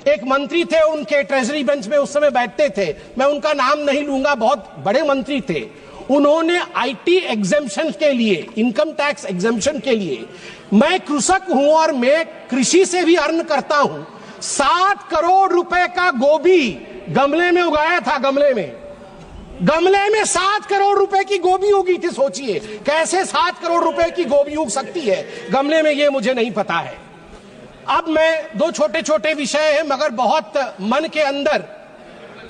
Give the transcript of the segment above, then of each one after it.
एक मंत्री थे, उनके ट्रेजरी बेंच में उस समय बैठते थे, मैं उनका नाम नहीं लूंगा, बहुत बड़े मंत्री थे। उन्होंने आईटी एग्जेम्पशन के लिए, इनकम टैक्स एग्जेम्पशन के लिए, मैं कृषक हूं और मैं कृषि से भी अर्न करता हूं, 7 करोड़ रुपए का गोभी गमले में उगाया था। गमले में 7 करोड़ रुपए की गोभी उगी थी। सोचिए कैसे 7 करोड़ रुपए की गोभी उग सकती है गमले में, ये मुझे नहीं पता है। अब मैं 2 छोटे छोटे विषय हैं मगर बहुत मन के अंदर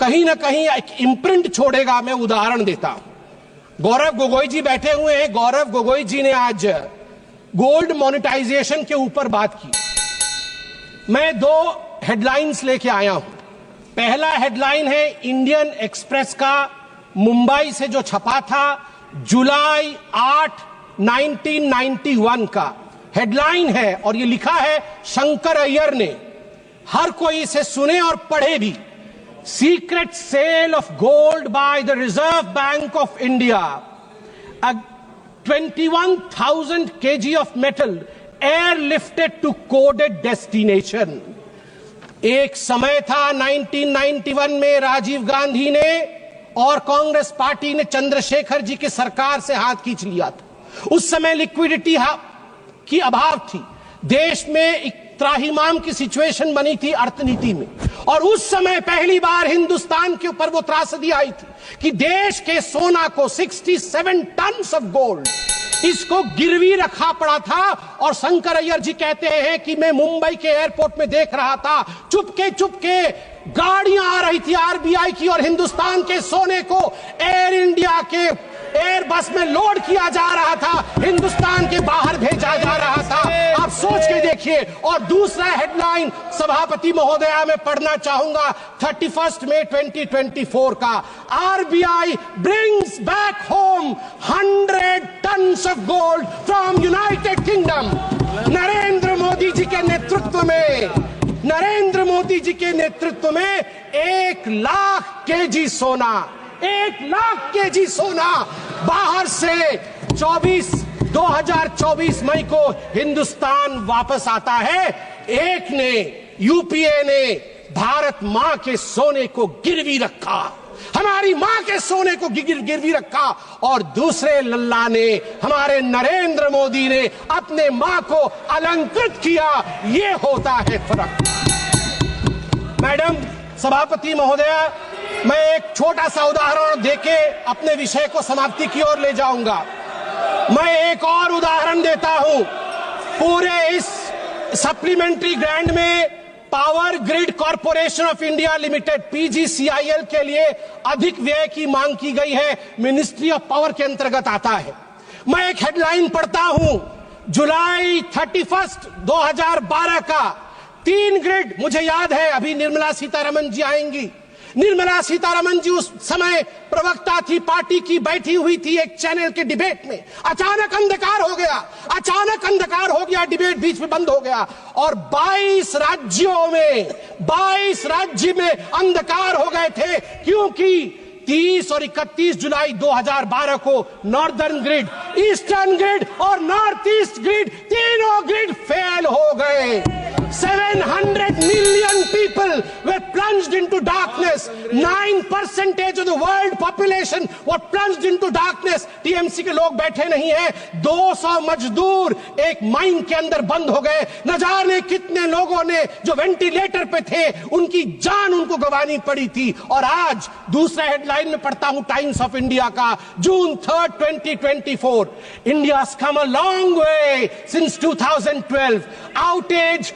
कहीं ना कहीं एक इम्प्रिंट छोड़ेगा, मैं उदाहरण देता हूं। गौरव गोगोई जी बैठे हुए हैं। गौरव गोगोई जी ने आज गोल्ड मोनेटाइजेशन के ऊपर बात की। मैं 2 हेडलाइंस लेके आया हूं। पहला हेडलाइन है इंडियन एक्सप्रेस का मुंबई से जो छपा था, जुलाई 8, 1991 का हेडलाइन है और ये लिखा है शंकर अय्यर ने। हर कोई इसे सुने और पढ़े भी। Secret sale of gold by the Reserve Bank of India, 21,000 kg of metal airlifted to coded destination. एक समय था 1991 में राजीव गांधी ने और कांग्रेस पार्टी ने चंद्रशेखर जी की सरकार से हाथ खींच लिया था। उस समय लिक्विडिटी की अभाव थी, देश में एक त्राहिमाम की सिचुएशन बनी थी अर्थनीति में, और उस समय पहली बार हिंदुस्तान के ऊपर वो त्रासदी आई थी कि देश के सोना को 67 टन ऑफ गोल्ड इसको गिरवी रखा पड़ा था। और शंकर अय्यर जी कहते हैं कि मैं मुंबई के एयरपोर्ट में देख रहा था, चुपके गाड़ियां आ रही थी आरबीआई की और हिंदुस्तान के सोने को एयर इंडिया के एयरबस में लोड किया जा रहा था, हिंदुस्तान के बाहर भेजा जा रहा था। आप सोच के देखिए। और दूसरा हेडलाइन सभापति महोदया में पढ़ना चाहूंगा 31 मई 2024 का, RBI brings back home 100 tons of gold from United Kingdom. Narendra Modi ji के नेतृत्व में 1 लाख केजी सोना, 1 लाख केजी सोना बाहर से 2024 मई को हिंदुस्तान वापस आता है। एक ने, यूपीए ने भारत मां के सोने को गिरवी रखा, हमारी मां के सोने को गिरवी रखा, और दूसरे लल्ला ने, हमारे नरेंद्र मोदी ने अपने मां को अलंकृत किया। ये होता है फर्क। मैडम सभापति महोदया, मैं एक छोटा सा उदाहरण देके अपने विषय को समाप्ति की ओर ले जाऊंगा। मैं एक और उदाहरण देता हूं। पूरे इस सप्लीमेंट्री ग्रांट में power grid corporation of India limited PGCIL के लिए अधिक व्यय की मांग की गई है, मिनिस्ट्री ऑफ पावर के अंतर्गत आता है। मैं एक हेडलाइन पढ़ता हूं, जुलाई 31, 2012 का 3 ग्रिड। मुझे याद है अभी निर्मला सीतारमण जी आएंगी। निर्मला सीतारमण जी उस समय प्रवक्ता थी, पार्टी की, बैठी हुई थी एक चैनल के डिबेट में। अचानक अंधकार हो गया, डिबेट बीच में बंद हो गया और 22 राज्य में अंधकार हो गए थे, क्योंकि 30 और 31 जुलाई 2012 को नॉर्दर्न ग्रिड, ईस्टर्न ग्रिड और नॉर्थ ईस्ट ग्रिड, तीनों ग्रिड फेल हो गए। 700 million people were plunged into darkness. 9% of the world population were plunged into darkness. TMC के लोग बैठे नहीं हैं। 200 मजदूर एक माइन के अंदर बंद हो गए। न जाने कितने लोगों ने जो वेंटिलेटर पे थे उनकी जान उनको गंवानी पड़ी थी। और आज दूसरा हेडलाइन में पढ़ता हूं टाइम्स ऑफ इंडिया का, जून 3, 2024, India's come a long way since 2012. Outage,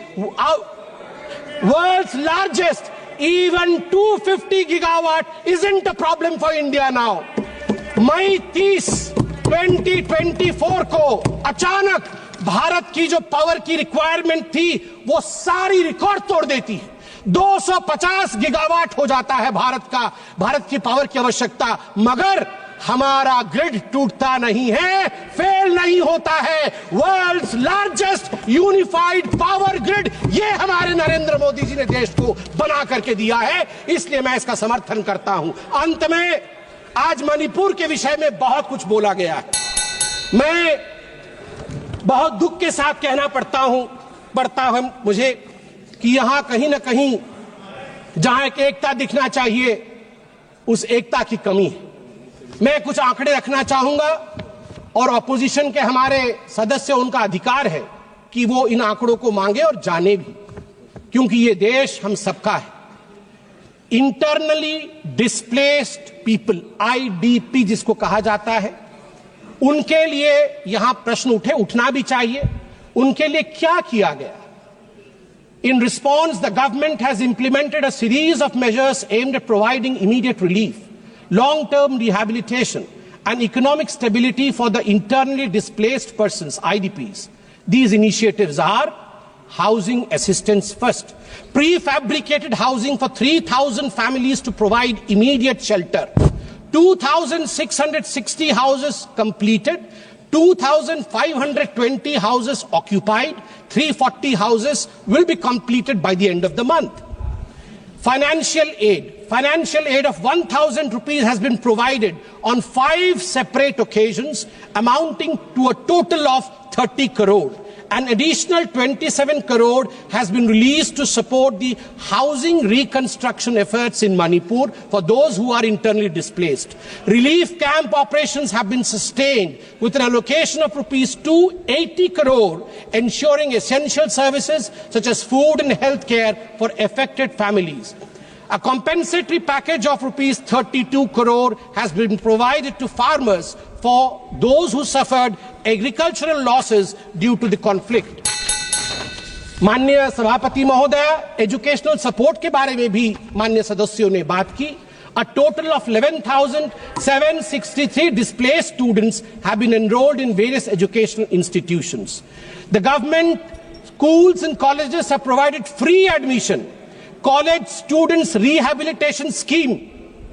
world's largest, even 250 gigawatt isn't a problem for India now. मई 30, 2024 को अचानक भारत की जो पावर की रिक्वायरमेंट थी वो सारी रिकॉर्ड तोड़ देती है। 250 गीगावाट हो जाता है भारत की पावर की आवश्यकता, मगर हमारा ग्रिड टूटता नहीं है, फेल नहीं होता है। World's largest unified power grid, ये हमारे नरेंद्र मोदी जी ने देश को बना करके दिया है, इसलिए मैं इसका समर्थन करता हूं। अंत में, आज मणिपुर के विषय में बहुत कुछ बोला गया है। मैं बहुत दुख के साथ कहना पड़ता है मुझे कि यहां कहीं ना कहीं जहां एक एकता दिखना चाहिए, उस एकता की कमी है। मैं कुछ आंकड़े रखना चाहूंगा और ऑपोजिशन के हमारे सदस्य, उनका अधिकार है कि वो इन आंकड़ों को मांगे और जाने भी, क्योंकि ये देश हम सबका है। इंटरनली डिस्प्लेस्ड पीपल, आईडीपी जिसको कहा जाता है, उनके लिए यहां प्रश्न उठना भी चाहिए। उनके लिए क्या किया गया? In response, the government has implemented a series of measures aimed at providing immediate relief, long-term rehabilitation, and economic stability for the internally displaced persons, IDPs. These initiatives are housing assistance first, prefabricated housing for 3,000 families to provide immediate shelter, 2,660 houses completed, 2,520 houses occupied, 340 houses will be completed by the end of the month. Financial aid of 1,000 rupees has been provided on 5 separate occasions, amounting to a total of 30 crore. An additional 27 crore has been released to support the housing reconstruction efforts in Manipur for those who are internally displaced. Relief camp operations have been sustained with an allocation of rupees 280 crore, ensuring essential services such as food and health care for affected families. A compensatory package of rupees 32 crore has been provided to farmers for those who suffered agricultural losses due to the conflict. माननीय सभापति महोदय, educational support के बारे में भी माननीय सदस्यों ने बात की। A total of 11,763 displaced students have been enrolled in various educational institutions. The government, schools and colleges have provided free admission. College students rehabilitation scheme,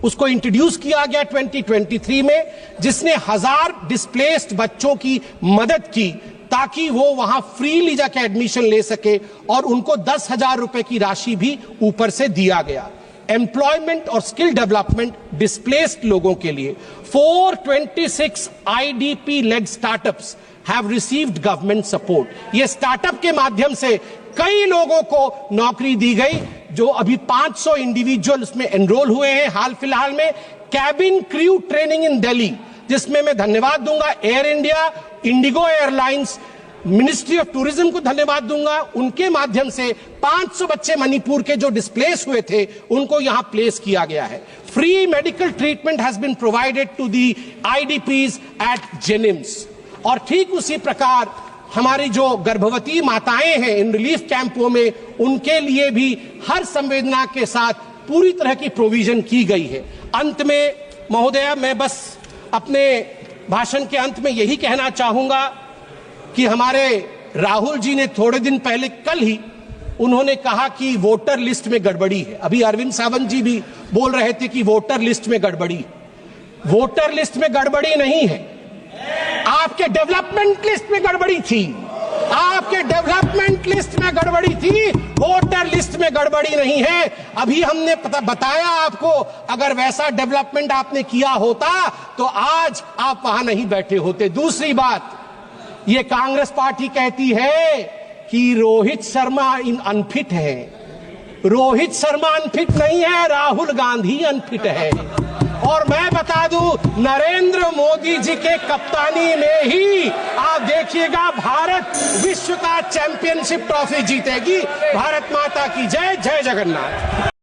उसको इंट्रोड्यूस किया गया 2023 में, जिसने 1000 डिस्प्लेस्ड बच्चों की मदद की ताकि वो वहां फ्रीली जाके एडमिशन ले सके, और उनको 10,000 रुपए की राशि भी ऊपर से दिया गया। एम्प्लॉयमेंट और स्किल डेवलपमेंट डिस्प्लेस्ड लोगों के लिए 426 IDP led startups have received government support. ये स्टार्टअप के माध्यम से कई लोगों को नौकरी दी गई, जो अभी 500 इंडिविजुअल उसमें एनरोल हुए हैं हाल फिलहाल में। Cabin crew training in Delhi, जिसमें मैं धन्यवाद दूंगा air India, Indigo airlines, ministry of tourism को धन्यवाद दूंगा। उनके माध्यम से 500 बच्चे मणिपुर के जो डिस्प्लेस हुए थे, उनको यहां प्लेस किया गया है। Free medical treatment has been provided to the IDPs at जेनिम्स। और ठीक उसी प्रकार हमारी जो गर्भवती माताएं हैं इन रिलीफ कैंपों में, उनके लिए भी हर संवेदना के साथ पूरी तरह की प्रोविजन की गई है। अंत में महोदय, मैं बस अपने भाषण के अंत में यही कहना चाहूंगा कि हमारे राहुल जी ने थोड़े दिन पहले, कल ही उन्होंने कहा कि वोटर लिस्ट में गड़बड़ी है। अभी अरविंद सावंत जी भी बोल रहे थे कि वोटर लिस्ट में गड़बड़ी। वोटर लिस्ट में गड़बड़ी नहीं है, आपके डेवलपमेंट लिस्ट में गड़बड़ी थी। आपके डेवलपमेंट लिस्ट में गड़बड़ी थी, वोटर लिस्ट में गड़बड़ी नहीं है। अभी हमने बताया आपको, अगर वैसा डेवलपमेंट आपने किया होता तो आज आप वहां नहीं बैठे होते। दूसरी बात, ये कांग्रेस पार्टी कहती है कि रोहित शर्मा अनफिट है। रोहित शर्मा अनफिट नहीं है, राहुल गांधी अनफिट है। और मैं बता दूं, नरेंद्र मोदी जी के कप्तानी में ही आप देखिएगा भारत विश्व का चैंपियनशिप ट्रॉफी जीतेगी। भारत माता की जय, जय जगन्नाथ।